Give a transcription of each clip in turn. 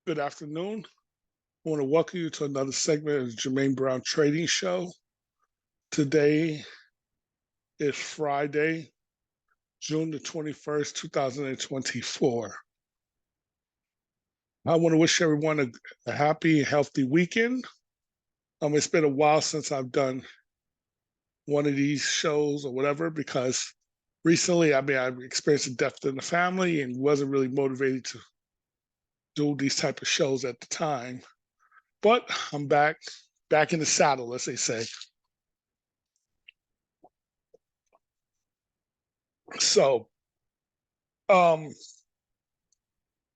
Good afternoon. I want to welcome you to another segment of the Jermaine Brown Trading Show. Today is Friday, June the 21st, 2024. I want to wish everyone a happy, healthy weekend. It's been a while since I've done one of these shows or whatever, because recently, I've experienced a death in the family and wasn't really motivated to do these type of shows at the time. But I'm back in the saddle, as they say. So, now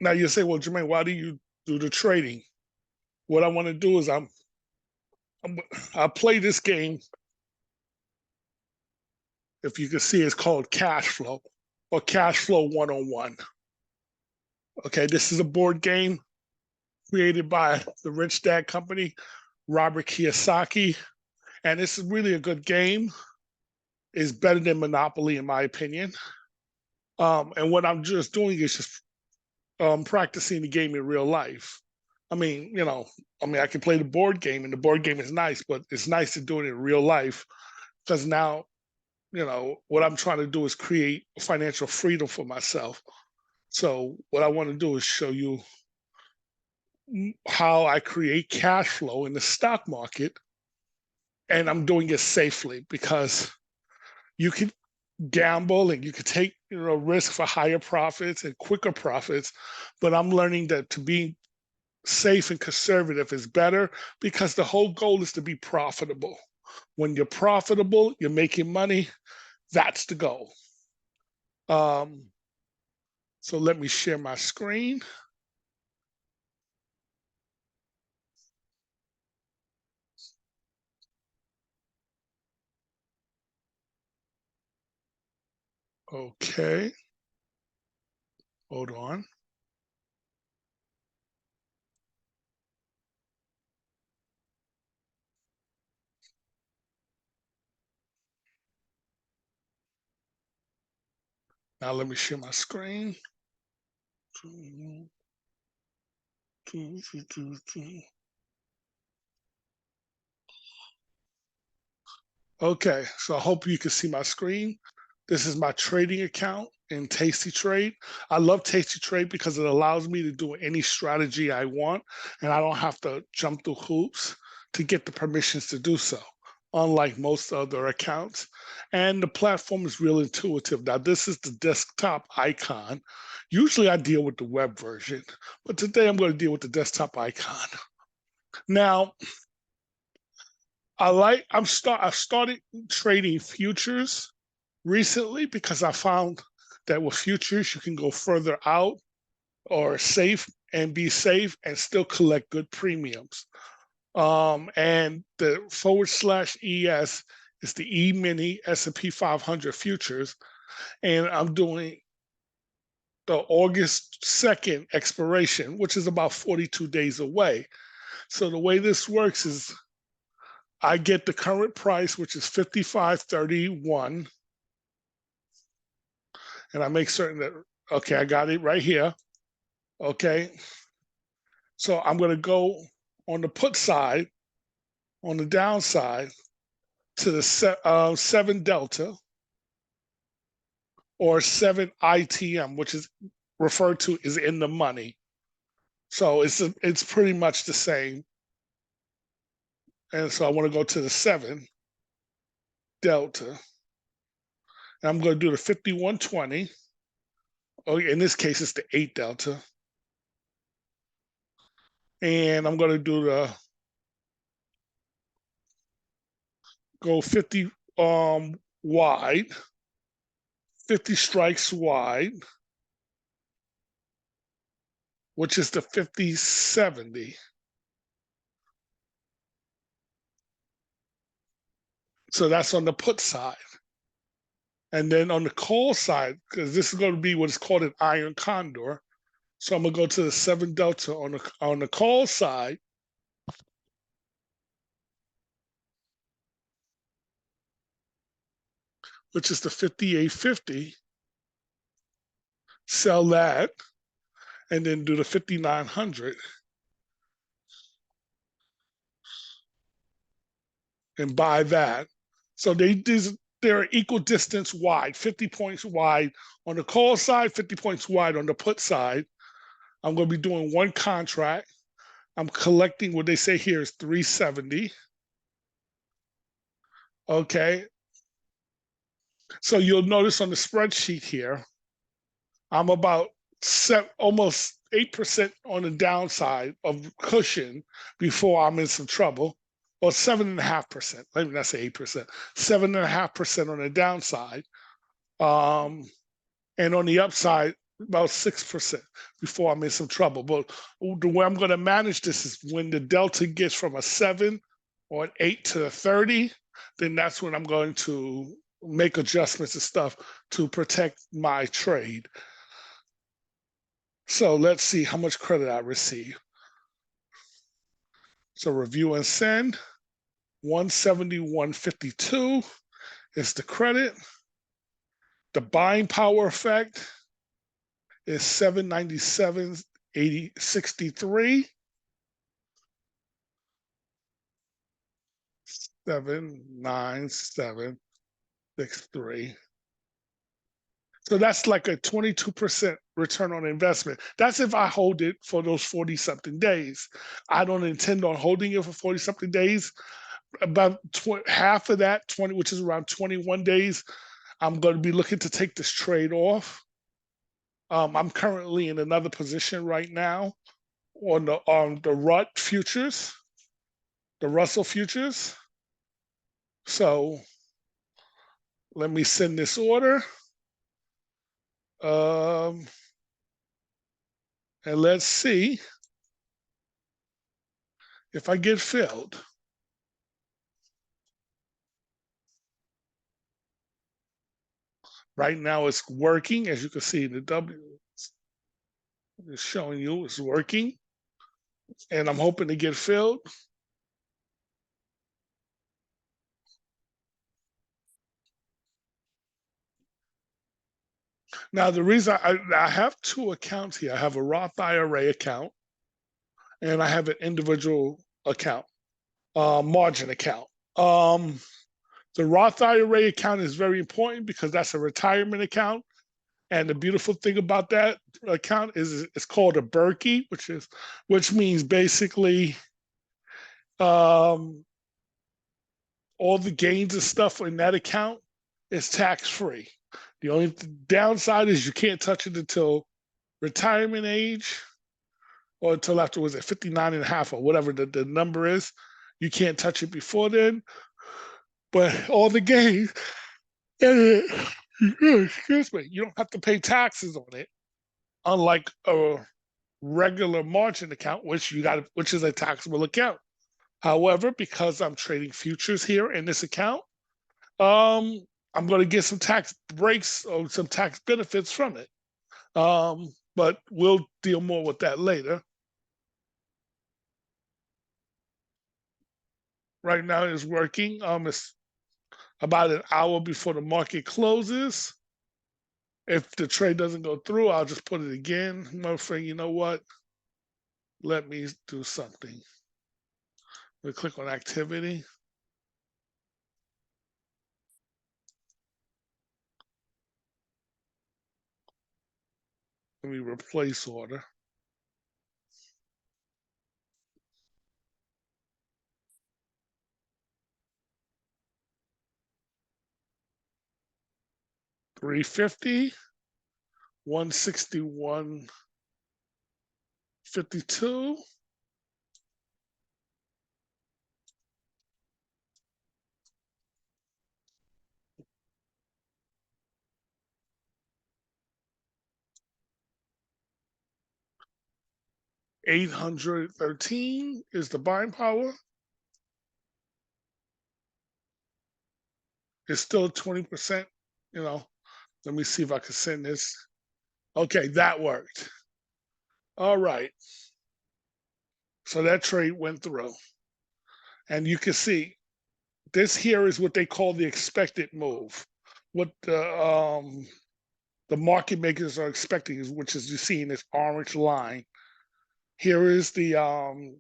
you say, well, Jermaine, why do you do the trading? What I want to do is I play this game. If you can see, it's called Cash Flow or Cash Flow 101. Okay, this is a board game created by the Rich Dad Company, Robert Kiyosaki, and this is really a good game. It's better than Monopoly, in my opinion. And what I'm just doing is just practicing the game in real life. I can play the board game, and the board game is nice, but it's nice to do it in real life because now, what I'm trying to do is create financial freedom for myself. So what I want to do is show you how I create cash flow in the stock market, and I'm doing it safely because you can gamble and you can take risk for higher profits and quicker profits, but I'm learning that to be safe and conservative is better because the whole goal is to be profitable. When you're profitable, you're making money. That's the goal. So let me share my screen. Okay. Hold on. Now let me share my screen. Okay, so I hope you can see my screen. This is my trading account in Tasty Trade. I love Tasty Trade because it allows me to do any strategy I want, and I don't have to jump through hoops to get the permissions to do so, unlike most other accounts. And the platform is real intuitive. Now, this is the desktop icon. Usually I deal with the web version, but today I'm going to deal with the desktop icon. Now, I've started trading futures recently because I found that with futures you can go further out or safe and be safe and still collect good premiums. And the /ES is the E-mini S&P 500 futures, and I'm doing the August 2nd expiration, which is about 42 days away. So the way this works is I get the current price, which is 55.31, and I make certain that, okay, I got it right here. Okay. So I'm going to go on the put side, on the downside, to the 7 delta or 7 ITM, which is referred to as in the money. So it's pretty much the same. And so I want to go to the 7 delta. And I'm going to do the 5120. Oh, in this case, it's the 8 delta. And I'm going to do the go 50 wide, 50 strikes wide, which is the 50-70. So that's on the put side. And then on the call side, because this is going to be what is called an Iron Condor. So I'm going to go to the 7 delta on the call side. Which is the 5850. Sell that, and then do the 5900. and buy that. So they're equal distance wide, 50 points wide on the call side, 50 points wide on the put side. I'm going to be doing one contract. I'm collecting what they say here is 370. Okay. So you'll notice on the spreadsheet here, I'm about almost 8% on the downside of cushion before I'm in some trouble, or 7.5%. Let me not say 8%, 7.5% on the downside. And on the upside, about 6% before I'm in some trouble. But the way I'm going to manage this is when the delta gets from a 7 or an 8 to a 30, then that's when I'm going to make adjustments and stuff to protect my trade. So let's see how much credit I receive. So review and send, 171.52 is the credit. The buying power effect is 797.63. 79763. So that's like a 22% return on investment. That's if I hold it for those 40 something days. I don't intend on holding it for 40 something days. About half of that, 20, which is around 21 days, I'm going to be looking to take this trade off. I'm currently in another position right now on the RUT futures, the Russell futures. So let me send this order. And let's see if I get filled. Right now it's working, as you can see, the W is showing you it's working. And I'm hoping to get filled. Now, the reason I have two accounts here, I have a Roth IRA account and I have an individual account, margin account. The Roth IRA account is very important because that's a retirement account. And the beautiful thing about that account is it's called a Berkey, which means basically all the gains and stuff in that account is tax free. The only downside is you can't touch it until retirement age or until after, was it 59 and a half or whatever the number is. You can't touch it before then. But all the gains, excuse me, you don't have to pay taxes on it, unlike a regular margin account, which is a taxable account. However, because I'm trading futures here in this account, I'm going to get some tax breaks or some tax benefits from it. But we'll deal more with that later. Right now it's working. It's about an hour before the market closes. If the trade doesn't go through, I'll just put it again. My friend, you know what? Let me do something. We click on activity. Let me replace order. $350, 161.52. $813 is the buying power. It's still 20%, you know. Let me see if I can send this. Okay, that worked. All right. So that trade went through. And you can see this here is what they call the expected move. What the market makers are expecting is, which is you see in this orange line. Here is the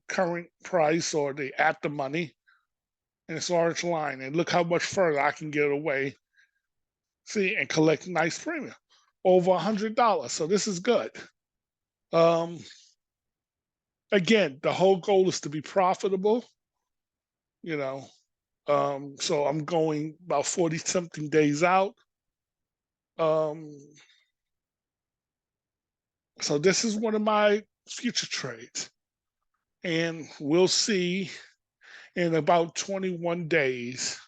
current price or the at the money. in this orange line, and look how much further I can get away. See, and collect nice premium, over $100. So this is good. Um, again, the whole goal is to be profitable. You know, so I'm going about 40 something days out. Um, so this is one of my future trades, and we'll see in about 21 days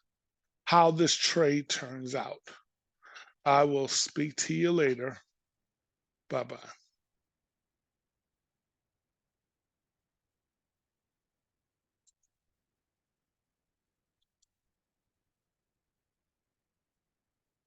how this trade turns out. I will speak to you later. Bye bye.